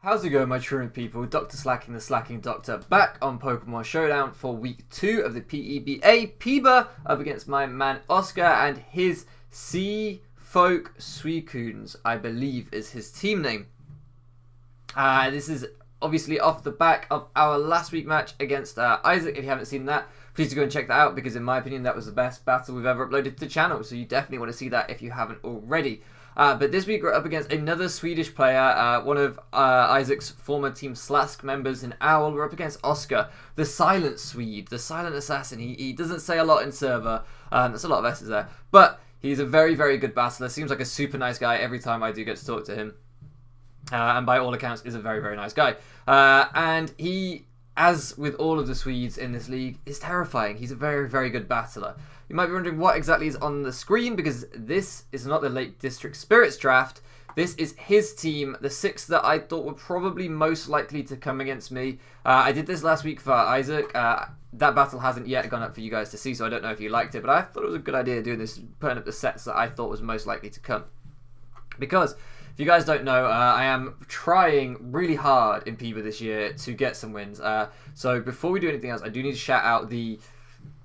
How's it going, my truant people? Dr. Slacking, the Slacking Doctor, back on Pokemon Showdown for week 2 of the PEBA up against my man Oscar and his Seafolk Suicunes, I believe is his team name. This is obviously off the back of our last week match against Isaac. If you haven't seen that, please go and check that out, because in my opinion that was the best battle we've ever uploaded to the channel, so you definitely want to see that if you haven't already. But this week we're up against another Swedish player, one of Isaac's former Team Slask members in Owl. We're up against Oscar, the silent Swede, the silent assassin. He doesn't say a lot in server, there's a lot of S's there, but he's a very, very good battler. Seems like a super nice guy every time I do get to talk to him. And by all accounts is a very, very nice guy. And he, as with all of the Swedes in this league, is terrifying. He's a very, very good battler. You might be wondering what exactly is on the screen, because this is not the Lake District Spirits draft. This is his team, the 6 that I thought were probably most likely to come against me. I did this last week for Isaac. That battle hasn't yet gone up for you guys to see, so I don't know if you liked it, but I thought it was a good idea doing this, putting up the sets that I thought was most likely to come. Because if you guys don't know, I am trying really hard in PEBA this year to get some wins. So before we do anything else, I do need to shout out the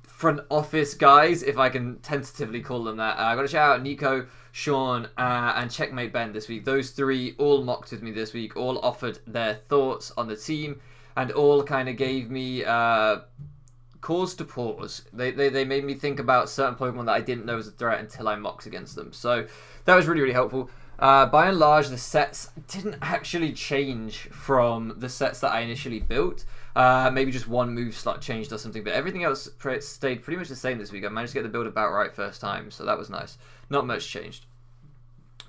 front office guys, if I can tentatively call them that. I got to shout out Nico, Sean, and Checkmate Ben this week. Those 3 all mocked with me this week, all offered their thoughts on the team, and all kind of gave me cause to pause. They made me think about certain Pokemon that I didn't know was a threat until I mocked against them. So that was really, really helpful. By and large, the sets didn't actually change from the sets that I initially built. Maybe just one move slot changed or something, but everything else stayed pretty much the same this week. I managed to get the build about right first time, so that was nice. Not much changed.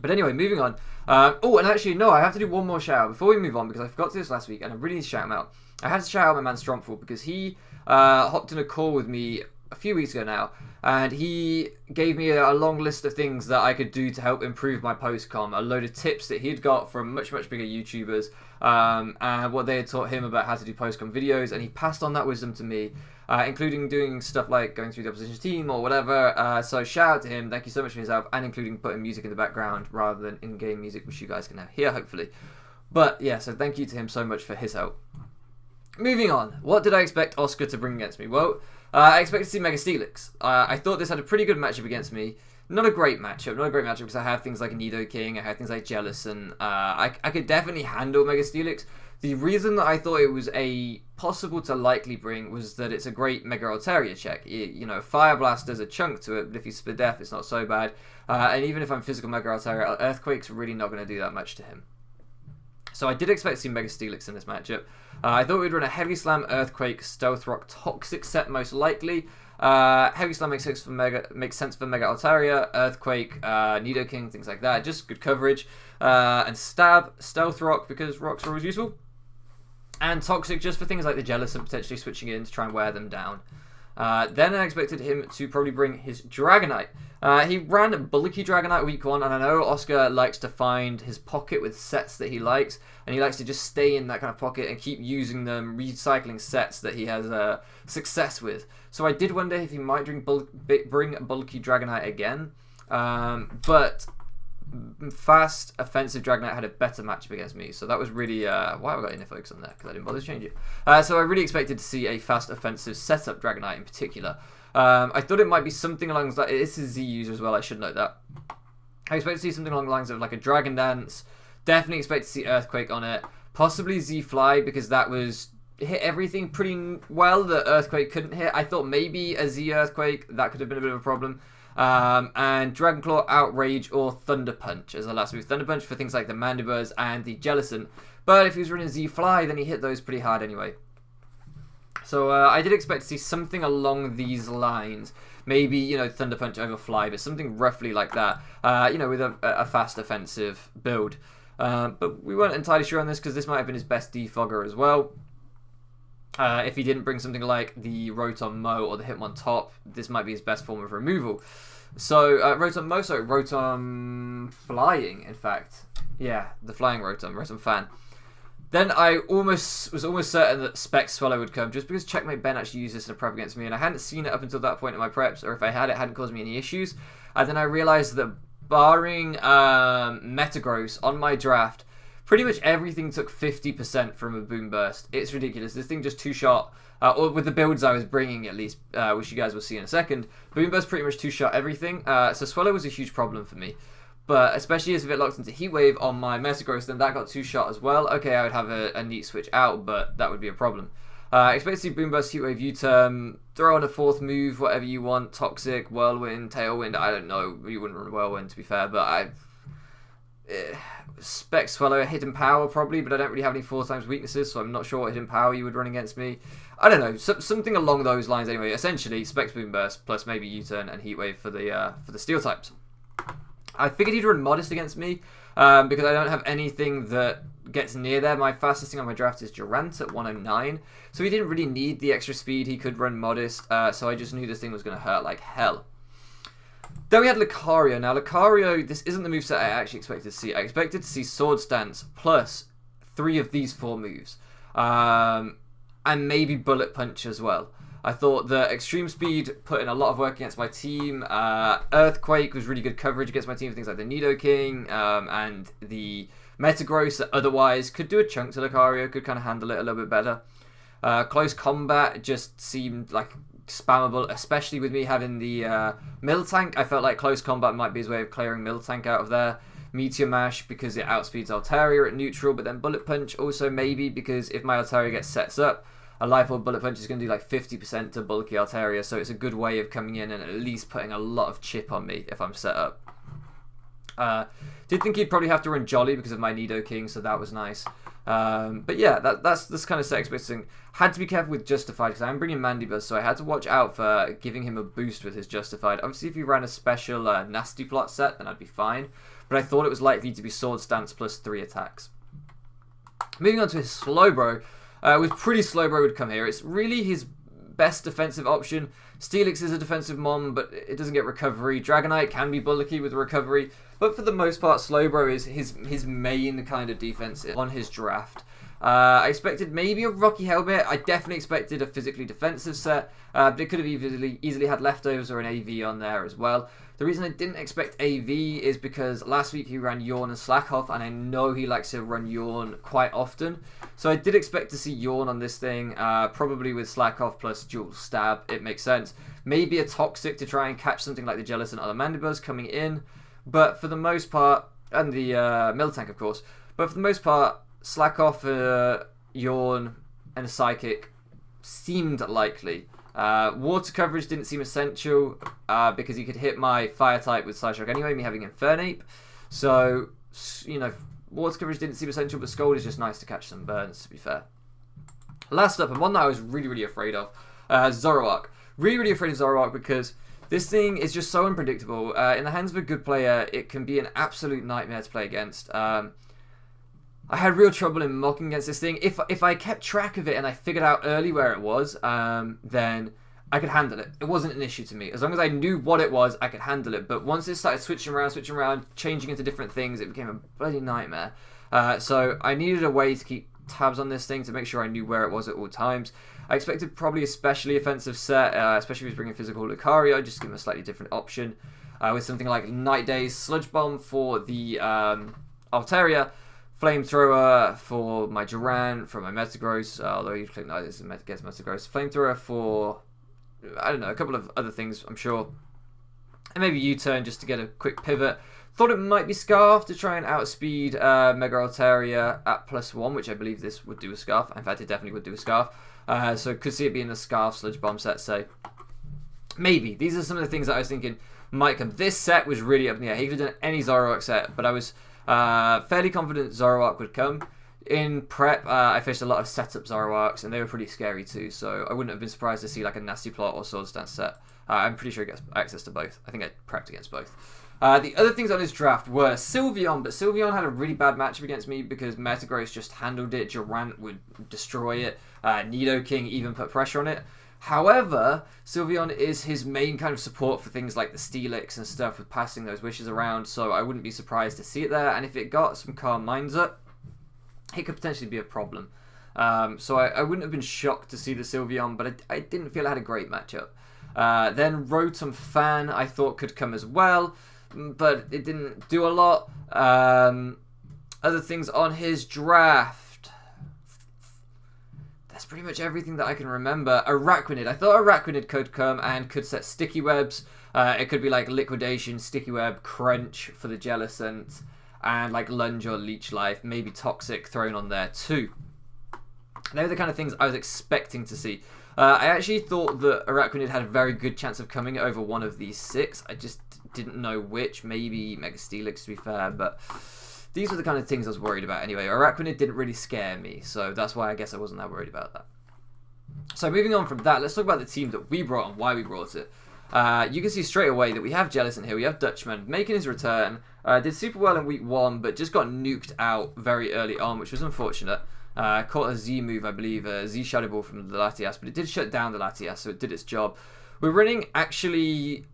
But anyway, moving on. Oh, and actually, no, I have to do one more shout out before we move on, because I forgot to do this last week, and I really need to shout him out. I had to shout out my man Stromful, because he hopped in a call with me a few weeks ago now, and he gave me a long list of things that I could do to help improve my post-com, a load of tips that he'd got from much, much bigger YouTubers, and what they had taught him about how to do post-com videos, and he passed on that wisdom to me, including doing stuff like going through the opposition team or whatever. So shout out to him, thank you so much for his help, and including putting music in the background rather than in-game music, which you guys can now hear, hopefully. But yeah, so thank you to him so much for his help. Moving on, what did I expect Oscar to bring against me? Well, I expected to see Mega Steelix. I thought this had a pretty good matchup against me. Not a great matchup, because I have things like Nidoking, I have things like Jellicent. I could definitely handle Mega Steelix. The reason that I thought it was a possible to likely bring was that it's a great Mega Altaria check. You know, Fire Blast does a chunk to it, but if you split Death, it's not so bad. And even if I'm physical Mega Altaria, Earthquake's really not going to do that much to him. So I did expect to see Mega Steelix in this matchup. I thought we'd run a Heavy Slam, Earthquake, Stealth Rock, Toxic set most likely. Heavy Slam makes sense for Mega Altaria, Earthquake, Nidoking, things like that. Just good coverage. And Stab, Stealth Rock, because rocks are always useful. And Toxic just for things like the Jellicent, potentially switching in to try and wear them down. Then I expected him to probably bring his Dragonite. He ran Bulky Dragonite week 1, and I know Oscar likes to find his pocket with sets that he likes, and he likes to just stay in that kind of pocket and keep using them, recycling sets that he has success with. So I did wonder if he might bring Bulky Dragonite again, but fast offensive Dragonite had a better matchup against me, so that was really why have I got inner focus on there, because I didn't bother to change it. So I really expected to see a fast offensive setup Dragonite in particular. I thought it might be something along the lines, this is Z user as well, I should note that. I expect to see something along the lines of like a Dragon Dance, definitely expect to see Earthquake on it, possibly Z Fly, because that was hit everything pretty well that Earthquake couldn't hit. I thought maybe a Z Earthquake, that could have been a bit of a problem. And Dragon Claw, Outrage, or Thunder Punch as the last move. Thunder Punch for things like the Mandibuzz and the Jellicent, but if he was running Z Fly, then he hit those pretty hard anyway. So I did expect to see something along these lines. Maybe, you know, Thunder Punch over Fly, but something roughly like that, you know, with a fast offensive build. But we weren't entirely sure on this, because this might have been his best defogger as well. If he didn't bring something like the Rotom Mow or the Hitmontop, this might be his best form of removal. So, Rotom Flying, in fact. Yeah, the Flying Rotom Fan. Then I was almost certain that Spec Swallow would come, just because Checkmate Ben actually used this in a prep against me, and I hadn't seen it up until that point in my preps, or if I had, it hadn't caused me any issues. And then I realized that barring Metagross on my draft, Pretty much everything took 50% from a boom burst. It's ridiculous. This thing just two-shot, or with the builds I was bringing at least, which you guys will see in a second. Boom burst pretty much two-shot everything. So Swallow was a huge problem for me. But especially as if it locked into Heat Wave on my Metagross, then that got two-shot as well. Okay, I would have a neat switch out, but that would be a problem. Expect to see Boom Burst, Heat Wave, U-Turn, throw on a fourth move, whatever you want, Toxic, Whirlwind, Tailwind, I don't know, you wouldn't run Whirlwind to be fair, but I expect Swallow, Hidden Power probably, but I don't really have any 4x weaknesses, so I'm not sure what Hidden Power you would run against me. I don't know, something along those lines anyway. Essentially, Specs Boom Burst, plus maybe U-Turn and Heat Wave for the Steel types. I figured he'd run Modest against me, because I don't have anything that gets near there. My fastest thing on my draft is Durant at 109, so he didn't really need the extra speed. He could run Modest, so I just knew this thing was going to hurt like hell. Then we had Lucario. Now Lucario, this isn't the moveset I actually expected to see. I expected to see Sword Stance plus 3 of these 4 moves, and maybe Bullet Punch as well. I thought that Extreme Speed put in a lot of work against my team. Earthquake was really good coverage against my team for things like the Nidoking and the Metagross that otherwise could do a chunk to Lucario, could kind of handle it a little bit better. Close Combat just seemed like spammable, especially with me having the Miltank. I felt like Close Combat might be his way of clearing Miltank out of there. Meteor Mash because it outspeeds Altaria at neutral, but then Bullet Punch also maybe because if my Altaria gets sets up, a Life Orb Bullet Punch is going to do like 50% to bulky Altaria, so it's a good way of coming in and at least putting a lot of chip on me if I'm set up. Did think he'd probably have to run Jolly because of my Nidoking, so that was nice. But yeah, that's this kind of set expecting. Had to be careful with Justified because I'm bringing Mandibuzz, so I had to watch out for giving him a boost with his Justified. Obviously, if he ran a special Nasty Plot set, then I'd be fine. But I thought it was likely to be Sword Stance plus 3 attacks. Moving on to his Slowbro. With pretty Slowbro would come here. It's really his best defensive option. Steelix is a defensive mon, but it doesn't get recovery. Dragonite can be bulky with recovery, but for the most part, Slowbro is his main kind of defense on his draft. I expected maybe a Rocky Helmet. I definitely expected a physically defensive set, but it could have easily had leftovers or an AV on there as well. The reason I didn't expect AV is because last week he ran Yawn and Slackoff, and I know he likes to run Yawn quite often. So I did expect to see Yawn on this thing, probably with Slackoff plus Dual Stab. It makes sense. Maybe a Toxic to try and catch something like the Jealous and other Mandibuzz coming in. But for the most part, and the Miltank of course, but for the most part, Slackoff, Yawn, and a Psychic seemed likely. Water coverage didn't seem essential because he could hit my Fire type with Psyshock anyway, me having Infernape. So, you know, water coverage didn't seem essential, but Scald is just nice to catch some burns, to be fair. Last up, and one that I was really afraid of, Zoroark. Really afraid of Zoroark because this thing is just so unpredictable. In the hands of a good player, it can be an absolute nightmare to play against. I had real trouble in mocking against this thing. If I kept track of it and I figured out early where it was, then I could handle it. It wasn't an issue to me. As long as I knew what it was, I could handle it. But once it started switching around, changing into different things, it became a bloody nightmare. So I needed a way to keep tabs on this thing to make sure I knew where it was at all times. I expected probably a specially offensive set, especially if he's bringing physical Lucario, just to give him a slightly different option. With something like Night Days, Sludge Bomb for the Altaria, Flamethrower for my Durant, for my Metagross, although you click Night Days against Metagross. Flamethrower for, I don't know, a couple of other things, I'm sure. And maybe U-Turn just to get a quick pivot. Thought it might be Scarf to try and outspeed Mega Altaria at +1, which I believe this would do a Scarf. In fact, it definitely would do a Scarf. So could see it being the Scarf Sludge Bomb set, so maybe. These are some of the things that I was thinking might come. This set was really up in the air. He could have done any Zoroark set, but I was fairly confident Zoroark would come. In prep, I faced a lot of setup Zoroarks, and they were pretty scary too, so I wouldn't have been surprised to see like a Nasty Plot or Sword Stance set. I'm pretty sure he gets access to both. I think I prepped against both. The other things on his draft were Sylveon, but Sylveon had a really bad matchup against me because Metagross just handled it, Durant would destroy it, Nidoking even put pressure on it. However, Sylveon is his main kind of support for things like the Steelix and stuff with passing those wishes around, so I wouldn't be surprised to see it there, and if it got some Calm Minds up, it could potentially be a problem. So I wouldn't have been shocked to see the Sylveon, but I didn't feel it had a great matchup. Then Rotom Fan I thought could come as well, but it didn't do a lot. Other things on his draft. That's pretty much everything that I can remember. Araquanid. I thought Araquanid could come and could set sticky webs. It could be like Liquidation, Sticky Web, Crunch for the Jellicent, and like Lunge or Leech Life. Maybe Toxic thrown on there too. They were the kind of things I was expecting to see. I actually thought that Araquanid had a very good chance of coming over one of these 6. I just didn't know which. Maybe Mega Steelix, to be fair, but these were the kind of things I was worried about anyway. Araquanid didn't really scare me, so that's why I guess I wasn't that worried about that. So moving on from that, let's talk about the team that we brought and why we brought it. You can see straight away that we have Jellicent here. We have Dutchman making his return. Did super well in week 1, but just got nuked out very early on, which was unfortunate. Caught a Z move, I believe, a Z Shadow Ball from the Latias, but it did shut down the Latias, so it did its job. We're running actually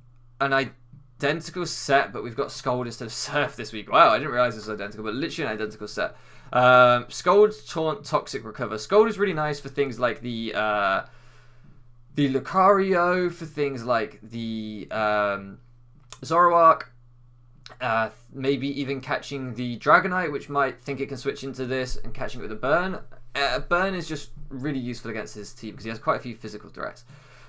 an identical set, but we've got Scold instead of Surf this week. Wow, I didn't realize this was identical, but literally an identical set. Scold, Taunt, Toxic, Recover. Scold is really nice for things like the Lucario, for things like the Zoroark. Maybe even catching the Dragonite, which might think it can switch into this, and catching it with a Burn. Burn is just really useful against his team because he has quite a few physical threats.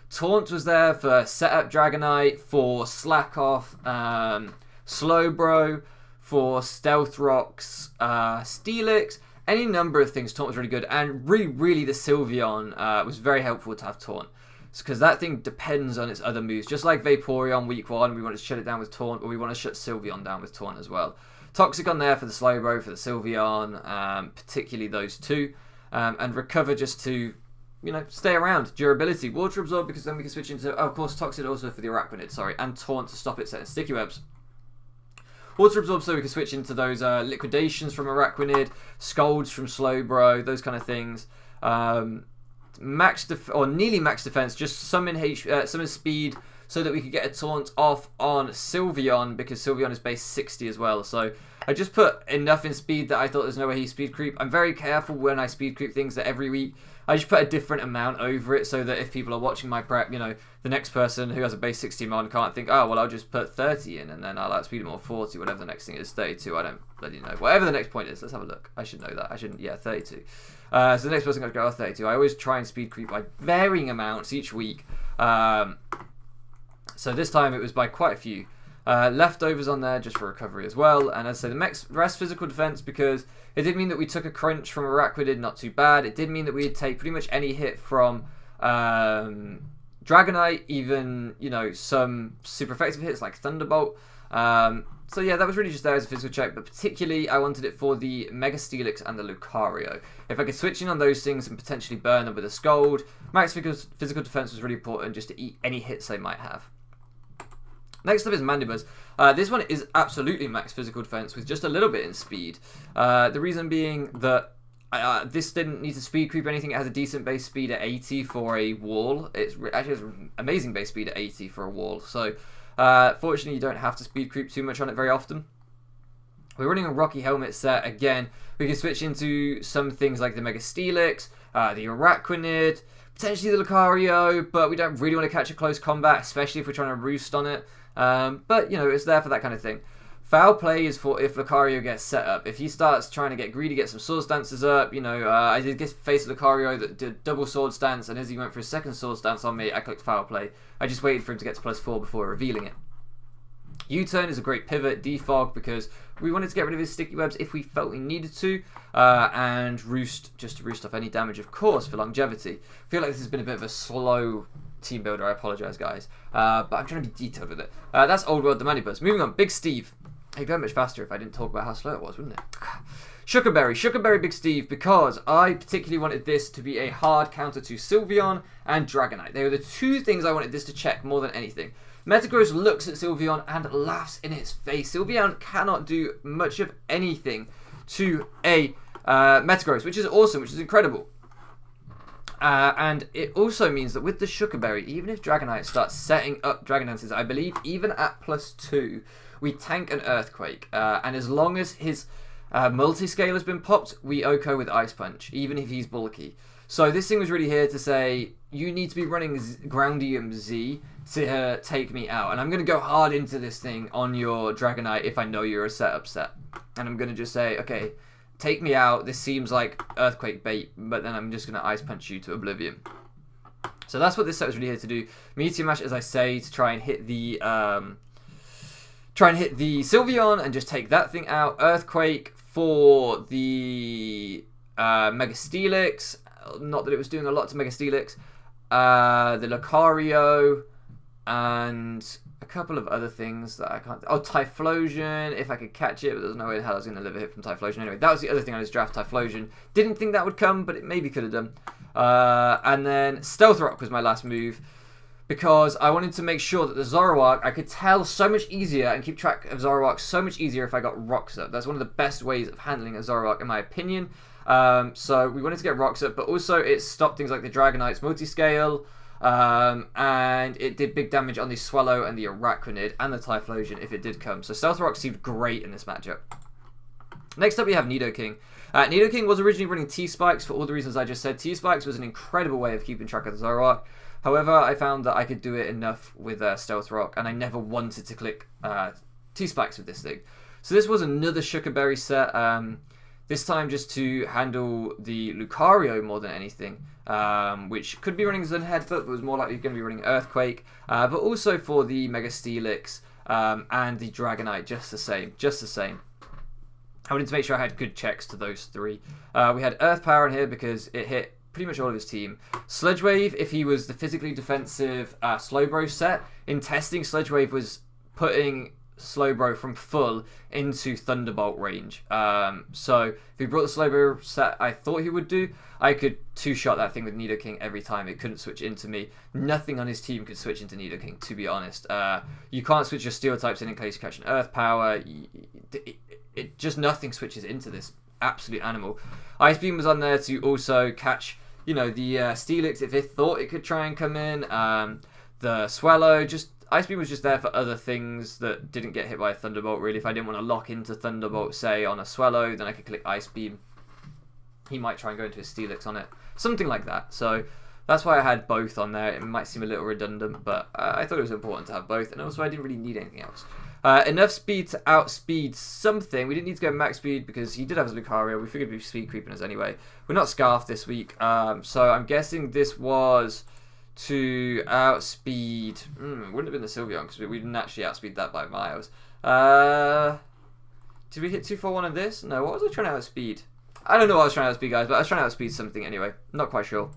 Taunt was there for setup Dragonite, for Slack Off, Slowbro, for Stealth Rocks, Steelix, any number of things. Taunt was really good, and really the Sylveon was very helpful to have Taunt. Because that thing depends on its other moves. Just like Vaporeon week 1, we want to shut it down with Taunt, or we want to shut Sylveon down with Taunt as well. Toxic on there for the Slowbro, for the Sylveon, particularly those two. And Recover just to, stay around. Durability. Water Absorb, because then we can switch into, of course, Toxic also for the Araquanid, sorry. And Taunt to stop it setting Sticky Webs. Water Absorb so we can switch into those Liquidations from Araquanid, Scolds from Slowbro, those kind of things. Nearly max defense, just summon speed so that we could get a Taunt off on Sylveon, because Sylveon is base 60 as well. So I just put enough in speed that I thought there's no way he speed creep. I'm very careful when I speed creep things that every week I just put a different amount over it so that if people are watching my prep, the next person who has a base 60 mon can't think, oh, well, I'll just put 30 in and then I'll outspeed him or 40, whatever the next thing is, 32, I don't bloody know. Whatever the next point is, let's have a look. I should know that. I shouldn't, yeah, 32. So the next person got to go, 32. I always try and speed creep by varying amounts each week. So this time it was by quite a few. Leftovers on there just for recovery as well. And as I say, the rest physical defense, because it did mean that we took a crunch from Araquanid, not too bad. It did mean that we'd take pretty much any hit from Dragonite, even, some super effective hits like Thunderbolt. So yeah, that was really just there as a physical check, but particularly I wanted it for the Mega Steelix and the Lucario. If I could switch in on those things and potentially burn them with a Scold, max physical defense was really important just to eat any hits they might have. Next up is Mandibuzz. This one is absolutely max physical defense with just a little bit in speed. The reason being that this didn't need to speed creep or anything. It has a decent base speed at 80 for a wall. It actually has amazing base speed at 80 for a wall. So fortunately you don't have to speed creep too much on it very often. We're running a Rocky Helmet set. Again, we can switch into some things like the Mega Steelix, the Araquanid, potentially the Lucario, but we don't really want to catch a close combat, especially if we're trying to roost on it. But, it's there for that kind of thing. Foul play is for if Lucario gets set up. If he starts trying to get greedy, get some Sword Stances up, I did face Lucario that did double Sword Stance, and as he went for his second Sword Stance on me, I clicked Foul Play. I just waited for him to get to +4 before revealing it. U-Turn is a great pivot, defog, because we wanted to get rid of his Sticky Webs if we felt we needed to, and Roost, just to roost off any damage, of course, for longevity. I feel like this has been a bit of a slow team builder, I apologise, guys, but I'm trying to be detailed with it. That's Old World, the Mandibuzz. Moving on, Big Steve. He'd go much faster if I didn't talk about how slow it was, wouldn't it? Sugarberry Big Steve, because I particularly wanted this to be a hard counter to Sylveon and Dragonite. They were the two things I wanted this to check more than anything. Metagross looks at Sylveon and laughs in its face. Sylveon cannot do much of anything to a Metagross, which is awesome, which is incredible. And it also means that with the Sugarberry, even if Dragonite starts setting up Dragon Dances, I believe even at +2, we tank an Earthquake. And as long as his multi-scale has been popped, we OHKO with Ice Punch, even if he's bulky. So this thing was really here to say, you need to be running Groundium Z to take me out. And I'm going to go hard into this thing on your Dragonite if I know you're a setup set. And I'm going to just say, okay, take me out. This seems like Earthquake bait, but then I'm just going to Ice Punch you to oblivion. So that's what this set was really here to do. Meteor Mash, as I say, to try and hit the Sylveon and just take that thing out. Earthquake for the Mega Steelix. Not that it was doing a lot to Mega Steelix. The Lucario and a couple of other things that I can't... Oh, Typhlosion, if I could catch it, but there's no way the hell I was going to live a hit from Typhlosion. Anyway, that was the other thing I was draft, Typhlosion. Didn't think that would come, but it maybe could have done. And then Stealth Rock was my last move, because I wanted to make sure that the Zoroark, I could tell so much easier and keep track of Zoroark so much easier if I got Rocks up. That's one of the best ways of handling a Zoroark, in my opinion. So we wanted to get Rocks up, but also it stopped things like the Dragonite's Multiscale, and it did big damage on the Swallow and the Arachnid and the Typhlosion if it did come. So Stealth Rock seemed great in this matchup. Next up we have Nidoking. Nidoking was originally running T-Spikes for all the reasons I just said. T-Spikes was an incredible way of keeping track of the Zoroark. However, I found that I could do it enough with Stealth Rock, and I never wanted to click T-Spikes with this thing. So this was another Sugar Berry set, this time just to handle the Lucario more than anything, which could be running Zen Headbutt, but was more likely going to be running Earthquake, but also for the Mega Steelix and the Dragonite, just the same. I wanted to make sure I had good checks to those three. We had Earth Power in here because it hit pretty much all of his team. Sludge Wave, if he was the physically defensive Slowbro set. In testing, Sludge Wave was putting Slowbro from full into Thunderbolt range. So if he brought the Slowbro set I thought he would do, I could two-shot that thing with Nidoking every time. It couldn't switch into me. Nothing on his team could switch into Nidoking, to be honest. You can't switch your Steel types in case you catch an Earth Power. It just nothing switches into this absolute animal. Ice Beam was on there to also catch, you know, the Steelix if it thought it could try and come in. The Swallow, just Ice Beam was just there for other things that didn't get hit by a Thunderbolt, really. If I didn't want to lock into Thunderbolt, say, on a Swallow, then I could click Ice Beam. He might try and go into his Steelix on it. Something like that. So that's why I had both on there. It might seem a little redundant, but I thought it was important to have both. And also I didn't really need anything else. Enough speed to outspeed something. We didn't need to go max speed because he did have his Lucario. We figured we'd be speed creeping us anyway. We're not Scarf this week. So I'm guessing this was to outspeed. Wouldn't have been the Sylveon because we didn't actually outspeed that by miles. Did we hit 241 on this? No, what was I trying to outspeed? I don't know what I was trying to outspeed, guys, but I was trying to outspeed something anyway. Not quite sure.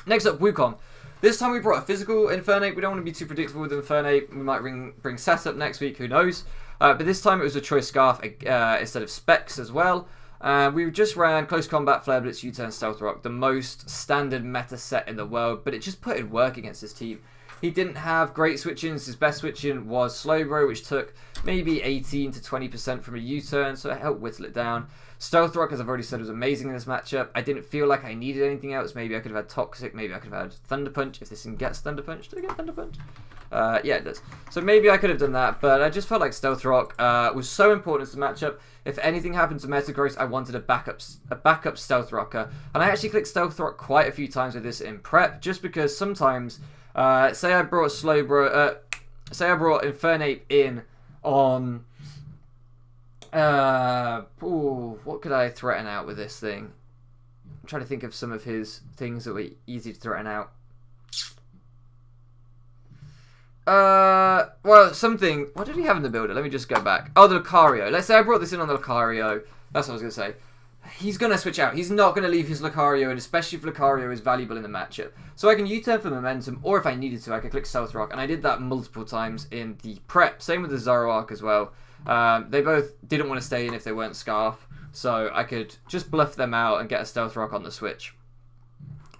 Next up, Wukong. This time we brought a physical Infernape. We don't want to be too predictable with Infernape. We might bring Setup next week, who knows. But this time it was a Choice Scarf instead of Specs as well. We just ran Close Combat, Flare Blitz, U-Turn, Stealth Rock, the most standard meta set in the world, but it just put in work against his team. He didn't have great switch-ins. His best switch-in was Slowbro, which took maybe 18 to 20% from a U-Turn, so it helped whittle it down. Stealth Rock, as I've already said, was amazing in this matchup. I didn't feel like I needed anything else. Maybe I could have had Toxic. Maybe I could have had Thunder Punch. If this thing gets Thunder Punch. Did it get Thunder Punch? Yeah, it does. So maybe I could have done that, but I just felt like Stealth Rock was so important in this matchup. If anything happened to Metagross, I wanted a backup Stealth Rocker. And I actually clicked Stealth Rock quite a few times with this in prep, just because sometimes, say I brought say I brought Infernape in on... what could I threaten out with this thing? I'm trying to think of some of his things that were easy to threaten out. Well, something... What did he have in the builder? Let me just go back. Oh, the Lucario. Let's say I brought this in on the Lucario. That's what I was going to say. He's going to switch out. He's not going to leave his Lucario, and especially if Lucario is valuable in the matchup. So I can U-turn for momentum, or if I needed to, I could click Stealth Rock, and I did that multiple times in the prep. Same with the Zoroark as well. They both didn't want to stay in if they weren't Scarf, so I could just bluff them out and get a Stealth Rock on the switch.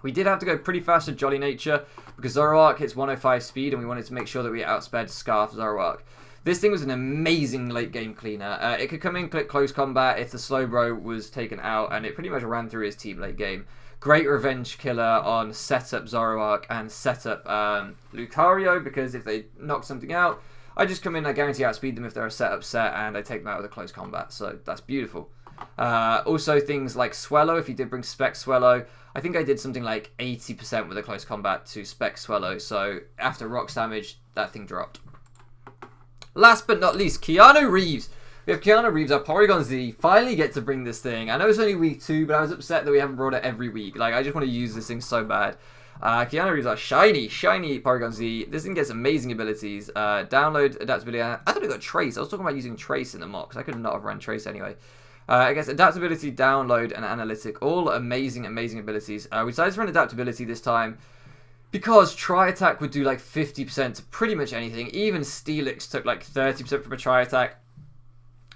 We did have to go pretty fast to Jolly Nature, because Zoroark hits 105 speed, and we wanted to make sure that we outsped Scarf Zoroark. This thing was an amazing late game cleaner. It could come in, click Close Combat if the Slowbro was taken out, and it pretty much ran through his team late game. Great revenge killer on Setup Zoroark and Setup Lucario, because if they knock something out, I just come in, I guarantee outspeed them if they're a Setup set, and I take them out with a Close Combat, so that's beautiful. Also things like Swallow, if you did bring Spec Swallow, I think I did something like 80% with a Close Combat to Spec Swallow, so after Rocks damage, that thing dropped. Last but not least, Keanu Reeves. We have Keanu Reeves, our Porygon Z, finally get to bring this thing. I know it's only week 2, but I was upset that we haven't brought it every week. Like, I just want to use this thing so bad. Keanu Reeves, our shiny Porygon Z. This thing gets amazing abilities. Download, adaptability. I thought it got Trace. I was talking about using Trace in the mock, because I could not have run Trace anyway. I guess adaptability, download, and analytic. All amazing abilities. We decided to run adaptability this time because Tri-Attack would do like 50% to pretty much anything. Even Steelix took like 30% from a Tri-Attack.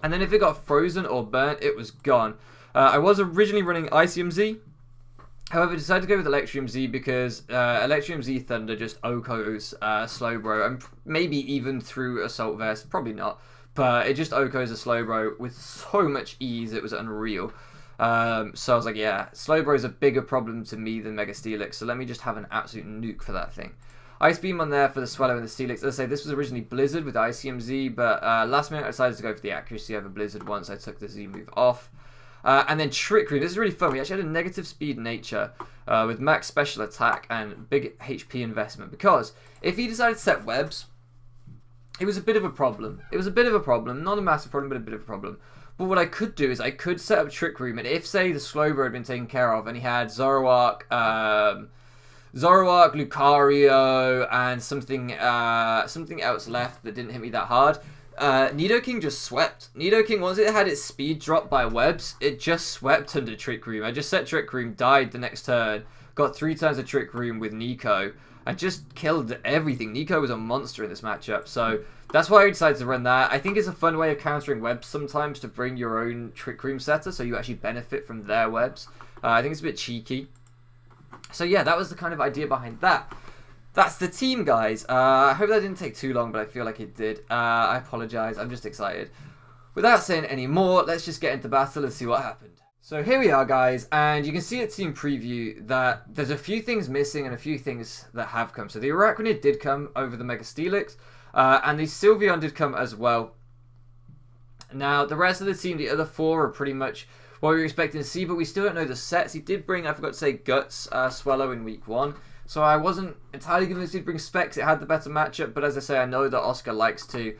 And then if it got frozen or burnt, it was gone. I was originally running Icium Z. However, I decided to go with Electrium Z because Electrium Z Thunder just OHKOs Slowbro. And maybe even through Assault Vest. Probably not. But it just OHKOs a Slowbro with so much ease, it was unreal. So I was like, yeah, Slowbro is a bigger problem to me than Mega Steelix, so let me just have an absolute nuke for that thing. Ice Beam on there for the Swallow and the Steelix. As I say, this was originally Blizzard with Icium Z, but last minute I decided to go for the accuracy over Blizzard once I took the Z move off. And then Trick Room. This is really fun. We actually had a negative speed nature with max special attack and big HP investment, because if he decided to set webs, it was a bit of a problem. Not a massive problem, but a bit of a problem. But what I could do is I could set up Trick Room, and if, say, the Slowbro had been taken care of, and he had Zoroark, Lucario, and something else left that didn't hit me that hard, Nidoking just swept. Nidoking, once it had its speed dropped by webs, it just swept under Trick Room. I just set Trick Room, died the next turn, got 3 turns of Trick Room with Nico, and just killed everything. Nico was a monster in this matchup, so that's why I decided to run that. I think it's a fun way of countering webs sometimes, to bring your own Trick Room setter, so you actually benefit from their webs. I think it's a bit cheeky. So yeah, that was the kind of idea behind that. That's the team, guys. I hope that didn't take too long, but I feel like it did. I apologise, I'm just excited. Without saying any more, let's just get into battle and see what happened. So here we are, guys, and you can see at team preview that there's a few things missing and a few things that have come. So the Araquanid did come over the Mega Steelix, and the Sylveon did come as well. Now, the rest of the team, the other 4, are pretty much what we were expecting to see, but we still don't know the sets. He did bring, I forgot to say, Guts Swallow in week 1. So I wasn't entirely convinced he'd bring Specs. It had the better matchup, but as I say, I know that Oscar likes to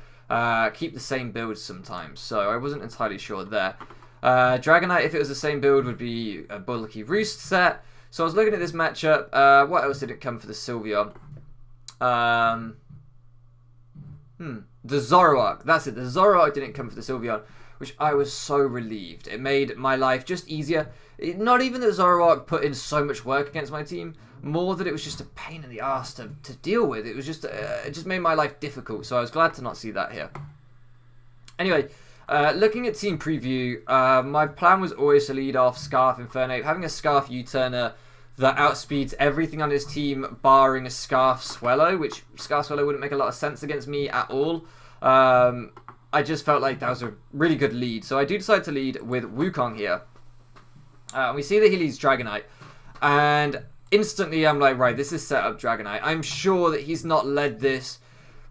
keep the same build sometimes, so I wasn't entirely sure there. Dragonite, if it was the same build, would be a bulky Roost set. So I was looking at this matchup. What else did it come for the Sylveon? The Zoroark. That's it. The Zoroark didn't come for the Sylveon, which I was so relieved. It made my life just easier. Not even that Zoroark put in so much work against my team, more that it was just a pain in the ass to deal with. It was just it just made my life difficult, so I was glad to not see that here. Anyway, looking at team preview, my plan was always to lead off Scarf Infernape. Having a Scarf U-turner that outspeeds everything on his team, barring a Scarf Swallow, which Scarf Swallow wouldn't make a lot of sense against me at all. I just felt like that was a really good lead, so I do decide to lead with Wukong here. We see that he leads Dragonite, and instantly I'm like, right, this is set up Dragonite. I'm sure that he's not led this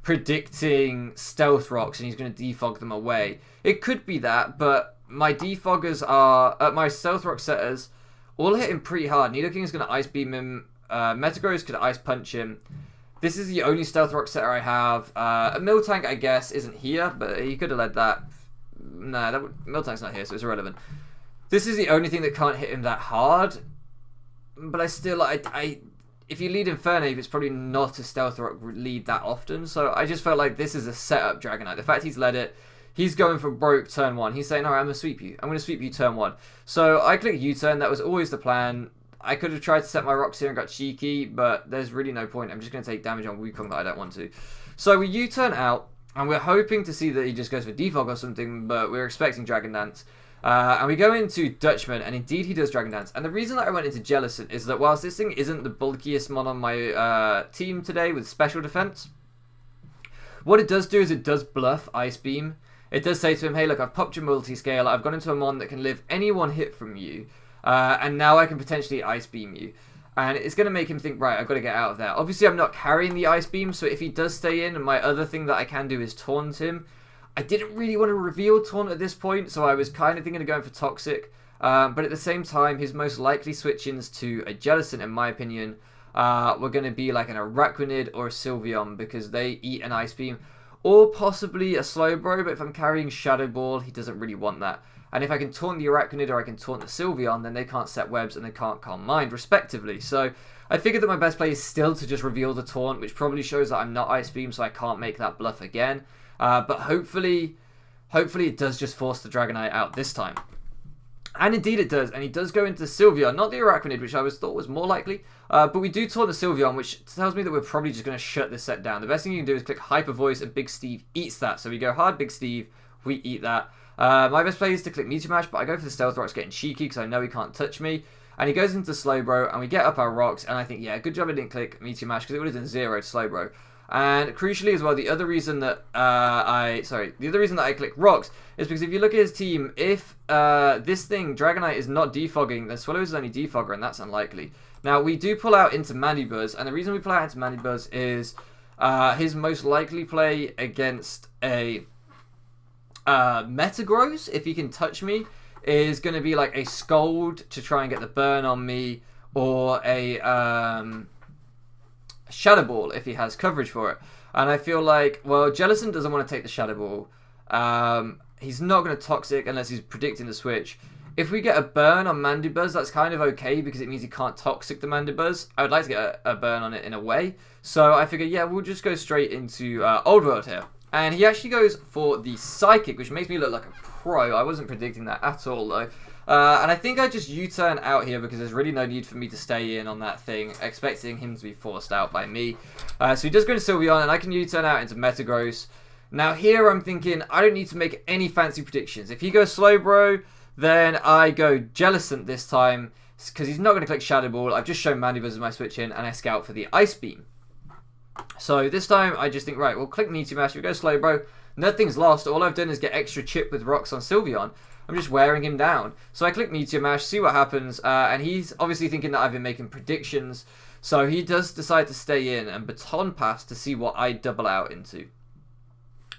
predicting Stealth Rocks and he's going to defog them away. It could be that, but my defoggers are, my Stealth Rock setters all hit him pretty hard. Nidoking is going to Ice Beam him, Metagross could Ice Punch him. This is the only Stealth Rock setter I have. A Miltank, I guess, isn't here, but he could have led that. Nah, Miltank's not here, so it's irrelevant. This is the only thing that can't hit him that hard. But I still, if you lead Infernape, it's probably not a Stealth Rock lead that often. So I just felt like this is a setup Dragonite. The fact he's led it, he's going for broke turn 1. He's saying, alright, I'm going to sweep you. I'm going to sweep you turn 1. So I click U-turn. That was always the plan. I could have tried to set my rocks here and got cheeky, but there's really no point. I'm just going to take damage on Wukong that I don't want to. So we U-turn out, and we're hoping to see that he just goes for defog or something, but we're expecting Dragon Dance. And we go into Dutchman, and indeed he does Dragon Dance. And the reason that I went into Jellicent is that whilst this thing isn't the bulkiest mon on my team today with special defense, what it does do is it does bluff Ice Beam. It does say to him, hey, look, I've popped your multi-scale, I've gone into a mon that can live any one hit from you, and now I can potentially Ice Beam you. And it's going to make him think, right, I've got to get out of there. Obviously, I'm not carrying the Ice Beam, so if he does stay in, and my other thing that I can do is Taunt him, I didn't really want to reveal Taunt at this point, so I was kind of thinking of going for Toxic. But at the same time, his most likely switch-ins to a Jellicent, in my opinion, were going to be like an Araquanid or a Sylveon, because they eat an Ice Beam. or possibly a Slowbro, but if I'm carrying Shadow Ball, he doesn't really want that. And if I can taunt the Arachnid or I can taunt the Sylveon, then they can't set webs and they can't Calm Mind, respectively. So I figured that my best play is still to just reveal the taunt, which probably shows that I'm not Ice Beam, so I can't make that bluff again. But hopefully it does just force the Dragonite out this time. And indeed it does, and he does go into the Sylveon, not the Arachnid, which I thought was more likely. But we do taunt the Sylveon, which tells me that we're probably just going to shut this set down. The best thing you can do is click Hyper Voice, and Big Steve eats that. So we go hard Big Steve, we eat that. My best play is to click Meteor Mash, but I go for the Stealth Rocks getting cheeky because I know he can't touch me. And he goes into Slowbro, and we get up our rocks, and I think, yeah, good job I didn't click Meteor Mash because it would have done 0 to Slowbro. And crucially as well, the other reason that I click rocks is because if you look at his team, if this thing, Dragonite, is not defogging, then Swallow is only defogger, and that's unlikely. Now, we do pull out into Mandibuzz, and the reason we pull out into Mandibuzz is his most likely play against a Metagross, if he can touch me, is going to be like a Scold to try and get the burn on me, or a Shadow Ball if he has coverage for it. And I feel like, well, Jellicent doesn't want to take the Shadow Ball. He's not going to Toxic unless he's predicting the switch. If we get a burn on Mandibuzz, that's kind of okay because it means he can't Toxic the Mandibuzz. I would like to get a burn on it in a way. So I figured, yeah, we'll just go straight into Old World here. And he actually goes for the Psychic, which makes me look like a pro. I wasn't predicting that at all, though. And I think I just U-turn out here because there's really no need for me to stay in on that thing, expecting him to be forced out by me. So he does go into Sylveon, and I can U-turn out into Metagross. Now here I'm thinking I don't need to make any fancy predictions. If he goes Slowbro, then I go Jellicent this time, because he's not going to click Shadow Ball. I've just shown Mandibuzz as my switch in, and I scout for the Ice Beam. So this time I just think, right, we'll click Meteor Mash, we go Slowbro. Nothing's lost. All I've done is get extra chip with rocks on Sylveon. I'm just wearing him down. So I click Meteor Mash, see what happens, and he's obviously thinking that I've been making predictions. So he does decide to stay in and Baton Pass to see what I double out into.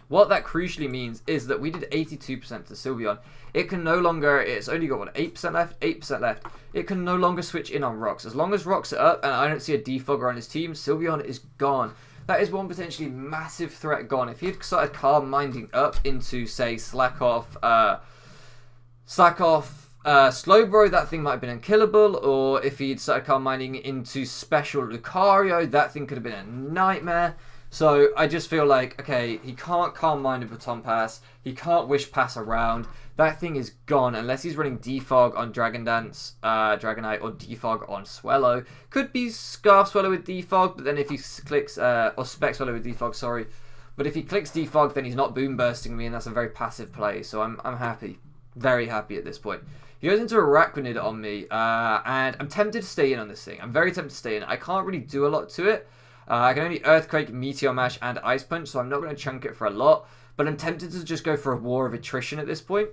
What that crucially means is that we did 82% to Sylveon. It can no longer, it's only got, what, 8% left? 8% left. It can no longer switch in on rocks. As long as rocks are up and I don't see a defogger on his team, Sylveon is gone. That is one potentially massive threat gone. If he had started Calm Minding up into, say, Slack off Slowbro, that thing might have been unkillable. Or if he'd started Calm Minding into Special Lucario, that thing could have been a nightmare. So I just feel like, okay, he can't Calm Mind a Baton Pass. He can't Wish Pass around. That thing is gone unless he's running Defog on Dragon Dance, Dragonite, or Defog on Swellow. Could be Scarf Swellow with Defog, but then if he clicks, or Spec Swellow with Defog, sorry. But if he clicks Defog, then he's not Boom Bursting me, and that's a very passive play. So I'm happy. Very happy at this point. He goes into Arachnid on me, and I'm tempted to stay in on this thing. I'm very tempted to stay in. I can't really do a lot to it. I can only Earthquake, Meteor Mash, and Ice Punch, so I'm not going to chunk it for a lot. But I'm tempted to just go for a War of Attrition at this point.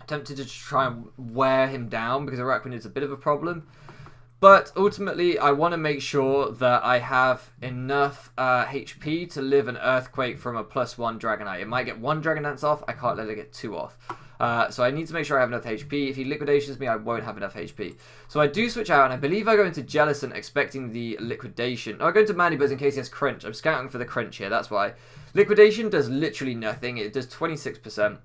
I'm tempted to try and wear him down because Arachnid is a bit of a problem. But ultimately, I want to make sure that I have enough HP to live an Earthquake from a +1 Dragonite. It might get 1 Dragon Dance off. I can't let it get 2 off. So I need to make sure I have enough HP. If he Liquidations me, I won't have enough HP. So I do switch out, and I believe I go into Jellicent expecting the Liquidation. No, I go into Mandibuzz in case he has Crunch. I'm scouting for the Crunch here, that's why. Liquidation does literally nothing. It does 26%.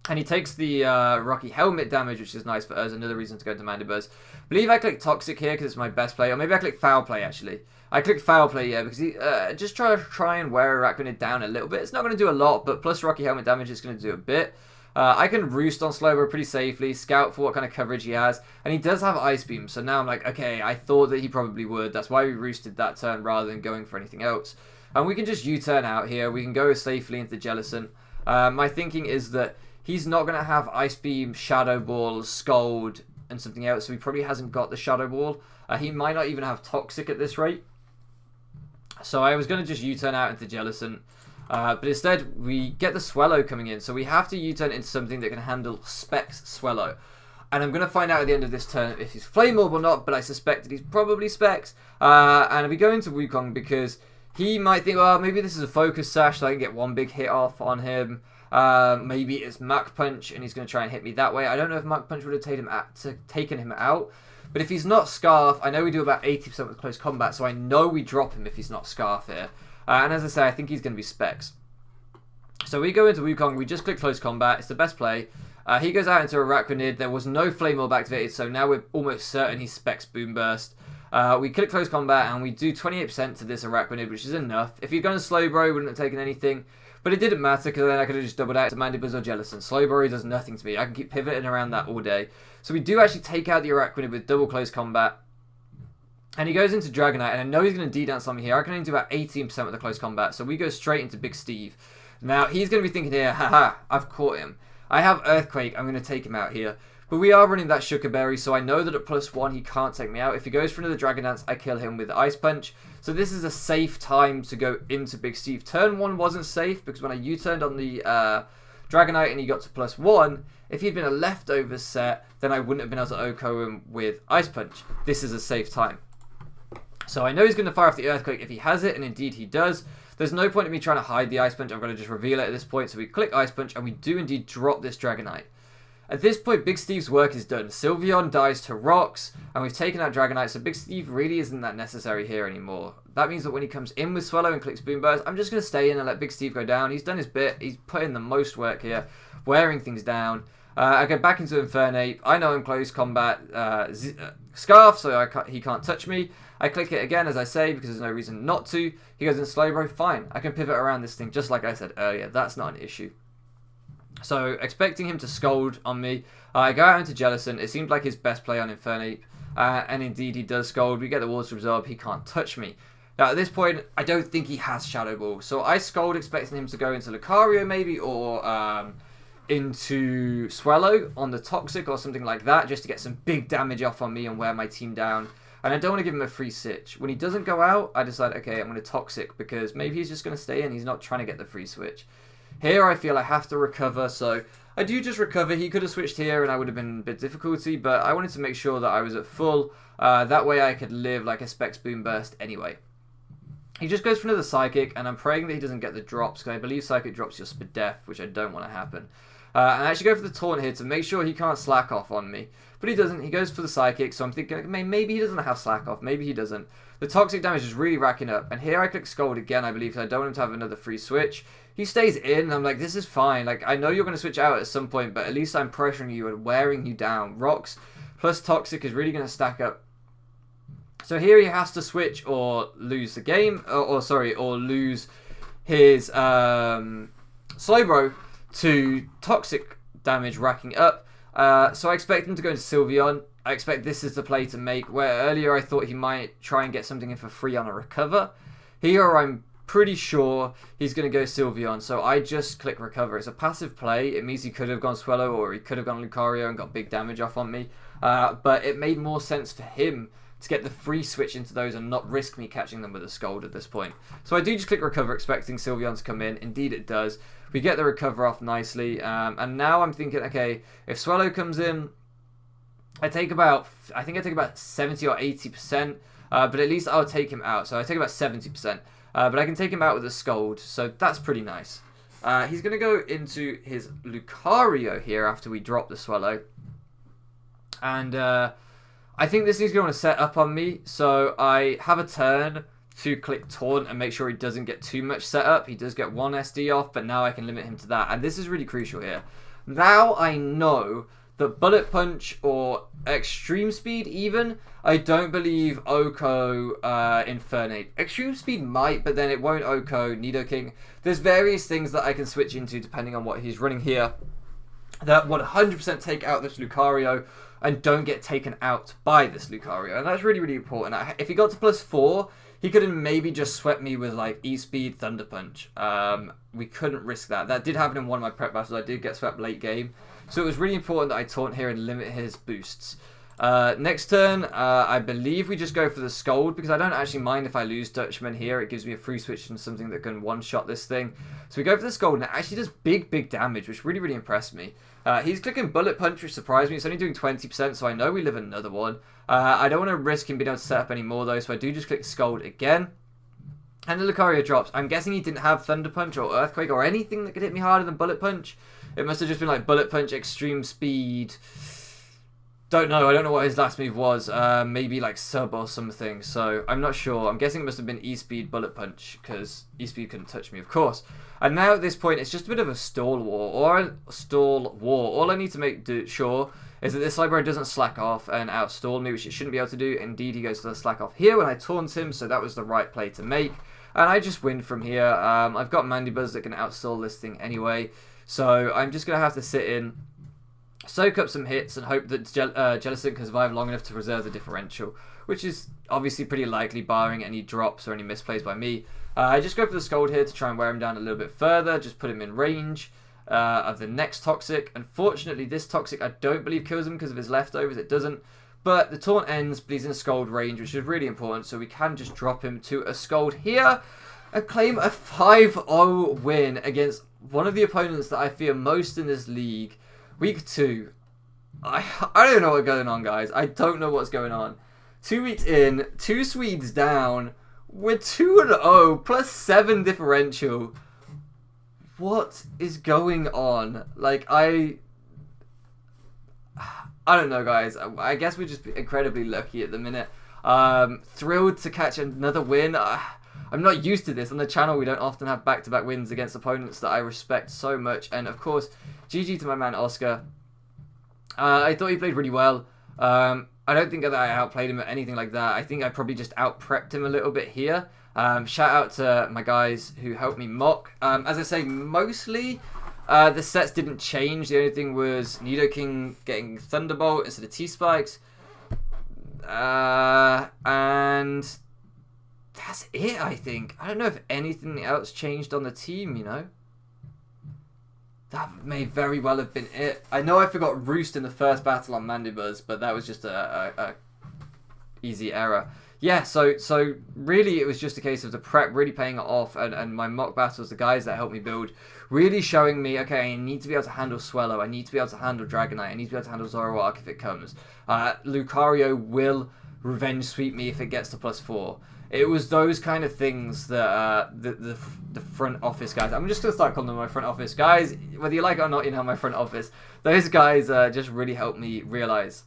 And he takes the Rocky Helmet damage, which is nice for us. Another reason to go into Mandibuzz. I believe I click Toxic here because it's my best play. Or maybe I click Foul Play, actually. I click Foul Play, yeah, because he just try and wear Arachnid down a little bit. It's not going to do a lot, but plus Rocky Helmet damage is going to do a bit. I can Roost on Slowbro pretty safely, scout for what kind of coverage he has, and he does have Ice Beam, so now I'm like, okay, I thought that he probably would. That's why we roosted that turn rather than going for anything else. And we can just U-turn out here. We can go safely into Jellicent. My thinking is that he's not going to have Ice Beam, Shadow Ball, Scold, and something else, so he probably hasn't got the Shadow Ball. He might not even have Toxic at this rate. So I was going to just U-turn out into Jellicent. But instead, we get the Swellow coming in. So we have to U-turn into something that can handle Specs Swellow. And I'm going to find out at the end of this turn if he's Flame Orb or not, but I suspect that he's probably Specs. And we go into Wukong because he might think, well, maybe this is a Focus Sash, so I can get one big hit off on him. Maybe it's Mach Punch, and he's going to try and hit me that way. I don't know if Mach Punch would have taken him out. But if he's not Scarf, I know we do about 80% with close combat, so I know we drop him if he's not Scarf here. And as I say, I think he's going to be Specs. So we go into Wukong, we just click close combat, it's the best play. He goes out into Araquanid, there was no Flame Orb activated, so now we're almost certain he specs Boom Burst. We click close combat and we do 28% to this Araquanid, which is enough. If he'd gone Slowbro, he wouldn't have taken anything. But it didn't matter because then I could have just doubled out to Mandibuzz or Jellicent. Slowbro does nothing to me. I can keep pivoting around that all day. So we do actually take out the Araquanid with double close combat. And he goes into Dragonite, and I know he's going to D-dance on me here. I can only do about 18% with the close combat. So we go straight into Big Steve. Now, he's going to be thinking here, haha, I've caught him. I have Earthquake, I'm going to take him out here. But we are running that Sugar Berry, so I know that at +1 he can't take me out. If he goes for another Dragon Dance, I kill him with Ice Punch. So this is a safe time to go into Big Steve. Turn 1 wasn't safe, because when I U-turned on the Dragonite and he got to +1, if he'd been a leftover set, then I wouldn't have been able to OHKO him with Ice Punch. This is a safe time. So I know he's going to fire off the Earthquake if he has it, and indeed he does. There's no point in me trying to hide the Ice Punch. I'm going to just reveal it at this point. So we click Ice Punch, and we do indeed drop this Dragonite. At this point, Big Steve's work is done. Sylveon dies to Rocks, and we've taken out Dragonite, so Big Steve really isn't that necessary here anymore. That means that when he comes in with Swallow and clicks Boom Burst, I'm just going to stay in and let Big Steve go down. He's done his bit. He's put in the most work here, wearing things down. I go back into Infernape. I know I'm close combat Scarf, so he can't touch me. I click it again, as I say, because there's no reason not to. He goes in Slowbro. Fine. I can pivot around this thing, just like I said earlier. That's not an issue. So, expecting him to scold on me, I go out into Jellicent. It seemed like his best play on Infernape, and indeed he does scold. We get the Water Absorb. He can't touch me. Now, at this point, I don't think he has Shadow Ball. So, I scold, expecting him to go into Lucario, maybe, or into Swallow on the Toxic or something like that, just to get some big damage off on me and wear my team down. And I don't want to give him a free switch. When he doesn't go out, I decide, okay, I'm going to Toxic, because maybe he's just going to stay in. He's not trying to get the free switch. Here I feel I have to recover, so I do just recover. He could have switched here and I would have been in a bit of difficulty, but I wanted to make sure that I was at full. That way I could live like a Specs Boom Burst anyway. He just goes for another Psychic, and I'm praying that he doesn't get the drops, because I believe Psychic drops your Spadef, which I don't want to happen. And I actually go for the Taunt here to make sure he can't slack off on me. But he doesn't. He goes for the Psychic, so I'm thinking, maybe he doesn't have slack off. Maybe he doesn't. The Toxic damage is really racking up. And here I click Scold again, I believe, because I don't want him to have another free switch. He stays in, and I'm like, this is fine. Like, I know you're going to switch out at some point, but at least I'm pressuring you and wearing you down. Rocks plus Toxic is really going to stack up. So here he has to switch or lose the game, or lose his Slowbro to Toxic damage racking up. So I expect him to go into Sylveon. I expect this is the play to make, where earlier I thought he might try and get something in for free on a Recover. Here I'm pretty sure he's going to go Sylveon, so I just click Recover. It's a passive play. It means he could have gone Swallow, or he could have gone Lucario and got big damage off on me. But it made more sense for him to get the free switch into those and not risk me catching them with a Scold at this point. So I do just click Recover, expecting Sylveon to come in. Indeed it does. We get the Recover off nicely, and now I'm thinking, okay, if Swallow comes in, I think I take about 70 or 80%, but at least I'll take him out. So I take about 70%, but I can take him out with a Scold, so that's pretty nice. He's going to go into his Lucario here after we drop the Swallow, and I think this is going to set up on me, so I have a turn to click Taunt and make sure he doesn't get too much setup. He does get one SD off, but now I can limit him to that, and this is really crucial here. Now I know that Bullet Punch or Extreme Speed even, I don't believe OHKO Infernape. Extreme Speed might, but then it won't OHKO Nidoking. There's various things that I can switch into depending on what he's running here that 100% take out this Lucario and don't get taken out by this Lucario. And that's really, really important. If he got to +4, he could have maybe just swept me with like E-Speed, Thunder Punch. We couldn't risk that. That did happen in one of my prep battles. I did get swept late game. So it was really important that I taunt here and limit his boosts. Next turn, I believe we just go for the Scold, because I don't actually mind if I lose Dutchman here. It gives me a free switch and something that can one-shot this thing. So we go for the Scold, and it actually does big, big damage, which really, really impressed me. He's clicking Bullet Punch, which surprised me. It's only doing 20%, so I know we live another one. I don't want to risk him being able to set up any more, though, so I do just click Scold again. And the Lucario drops. I'm guessing he didn't have Thunder Punch or Earthquake or anything that could hit me harder than Bullet Punch. It must have just been like Bullet Punch, Extreme Speed, Don't know. I don't know what his last move was. Maybe like sub or something. So I'm not sure. I'm guessing it must have been E-Speed Bullet Punch because E-Speed couldn't touch me, of course. And now at this point, it's just a bit of a stall war. All I need to make sure is that this Cyber doesn't slack off and outstall me, which it shouldn't be able to do. Indeed, he goes to the slack off here when I taunt him, so that was the right play to make. And I just win from here. I've got Mandibuzz that can outstall this thing anyway, so I'm just going to have to sit in, soak up some hits, and hope that Jellicent can survive long enough to preserve the differential, which is obviously pretty likely, barring any drops or any misplays by me. I just go for the Scold here to try and wear him down a little bit further, just put him in range of the next Toxic. Unfortunately, this Toxic I don't believe kills him because of his leftovers, it doesn't. But the taunt ends, but he's in Scold range, which is really important, so we can just drop him to a Scold here and claim a 5-0 win against one of the opponents that I fear most in this league. Week 2. I don't know what's going on, guys. I don't know what's going on. 2 weeks in, 2 Swedes down. We're 2-0 plus 7 differential. What is going on? Like, I don't know, guys. I guess we're just incredibly lucky at the minute. Thrilled to catch another win. I'm not used to this. On the channel, we don't often have back-to-back wins against opponents that I respect so much. And, of course, GG to my man Oscar. I thought he played really well. I don't think that I outplayed him or anything like that. I think I probably just out-prepped him a little bit here. Shout out to my guys who helped me mock. As I say, mostly the sets didn't change. The only thing was Nidoking getting Thunderbolt instead of T-Spikes. And that's it, I think. I don't know if anything else changed on the team, you know. That may very well have been it. I know I forgot Roost in the first battle on Mandibuzz, but that was just a easy error. Yeah, so really it was just a case of the prep really paying it off, and my mock battles, the guys that helped me build, really showing me, okay, I need to be able to handle Swellow, I need to be able to handle Dragonite, I need to be able to handle Zoroark if it comes. Lucario will revenge sweep me if it gets to +4. It was those kind of things that the front office guys, I'm just going to start calling them my front office guys, whether you like it or not, you know, my front office, those guys just really helped me realize.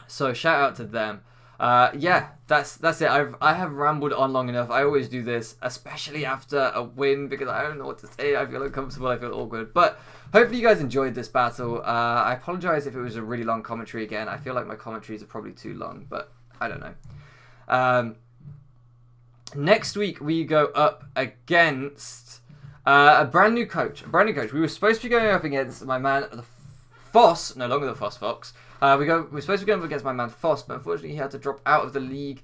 So shout out to them. Yeah, that's it. I have rambled on long enough. I always do this, especially after a win, because I don't know what to say. I feel uncomfortable, I feel awkward, but hopefully you guys enjoyed this battle. I apologize if it was a really long commentary again. I feel like my commentaries are probably too long, but I don't know. Next week we go up against a brand new coach. We were supposed to be going up against my man the Foss, no longer the Foss Fox. We're supposed to be going up against my man Foss, but unfortunately he had to drop out of the league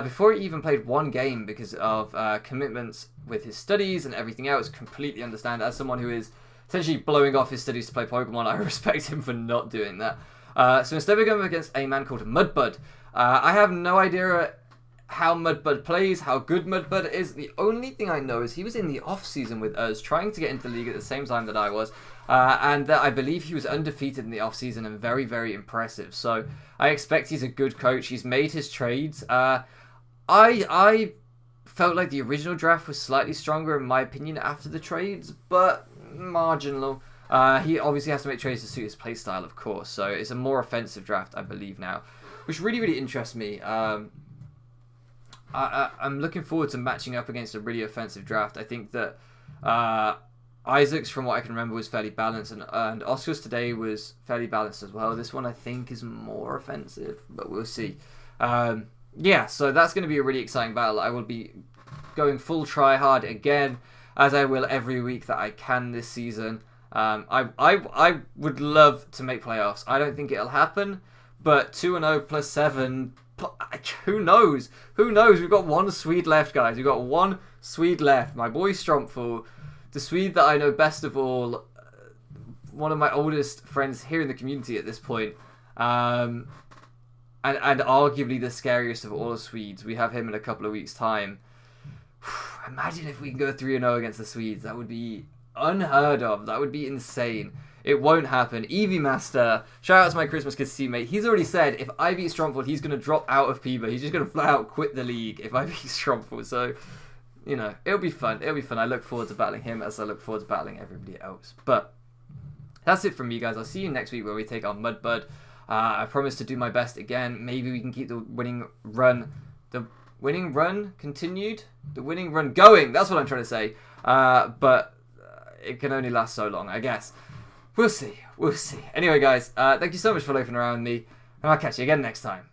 before he even played one game because of commitments with his studies and everything else. Completely understand. As someone who is essentially blowing off his studies to play Pokemon, I respect him for not doing that. So instead we're going up against a man called Mudbud. I have no idea how Mudbud plays, how good Mudbud is. The only thing I know is he was in the off-season with us, trying to get into the league at the same time that I was, and that I believe he was undefeated in the off-season and very, very impressive. So I expect he's a good coach. He's made his trades. I felt like the original draft was slightly stronger, in my opinion, after the trades, but marginal. He obviously has to make trades to suit his playstyle, of course, so it's a more offensive draft, I believe, now, which really, really interests me. I'm looking forward to matching up against a really offensive draft. I think that Isaac's, from what I can remember, was fairly balanced, and Oscar's today was fairly balanced as well. This one, I think, is more offensive, but we'll see. Yeah, so that's going to be a really exciting battle. I will be going full try-hard again, as I will every week that I can this season. I would love to make playoffs. I don't think it'll happen, but 2-0 plus 7... Who knows? Who knows? We've got one Swede left, guys. We've got one Swede left. My boy Strumpful, the Swede that I know best of all, one of my oldest friends here in the community at this point, and arguably the scariest of all the Swedes. We have him in a couple of weeks' time. Imagine if we can go 3-0 against the Swedes. That would be unheard of. That would be insane. It won't happen. Eevee Master, shout out to my Christmas Kids teammate. He's already said if I beat Strumpful, he's going to drop out of PEBA. He's just going to flat out quit the league if I beat Strumpful. So, you know, it'll be fun. It'll be fun. I look forward to battling him as I look forward to battling everybody else. But that's it from me, guys. I'll see you next week where we take on Mudbud. I promise to do my best again. Maybe we can keep the winning run continued? The winning run going! That's what I'm trying to say. But it can only last so long, I guess. We'll see. We'll see. Anyway, guys, thank you so much for loafing around with me. And I'll catch you again next time.